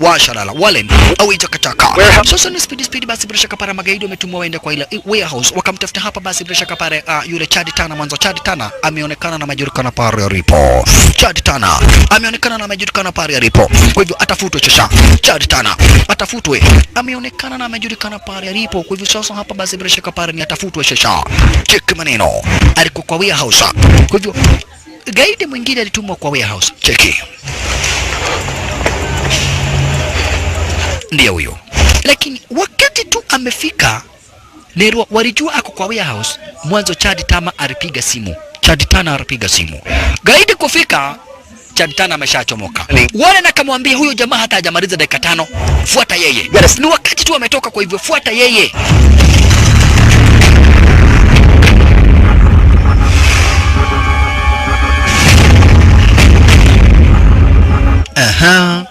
washalala wale au itakataka. Sasa ni speed basi bila shaka para magaidi wametumwa waende kwa ile warehouse wakamtafuta hapa basi bila shaka pale yule Chad Tana mwanzo Chad Tana ameonekana na majulikana pale alipo. Chad Tana ameonekana na majulikana pale alipo. Kwa hivyo atafutwe sasa. Chad Tana atafutwe. Ameonekana na majulikana pale alipo. Kwa hivyo sasa hapa basi bila shaka pale ni atafutwe sasa. Check maneno. Alikuwa kwa warehouse. Kwa hivyo gaidi mwingine alitumwa kwa warehouse. Cheki. Ndiyo huyo. Lakini wakati tu amefika Nerwa walijua ako kwa warehouse. Mwanzo Chad Tama alipiga simu. Chad Tana alipiga simu. Gaidi kufika Chad Tana ameshachomoka. Wale na kamwambia huyo jamaa hata hajamaliza dakika 5. Fuata yeye. Ni wakati tu ametoka kwa hivyo fuata yeye. Aha.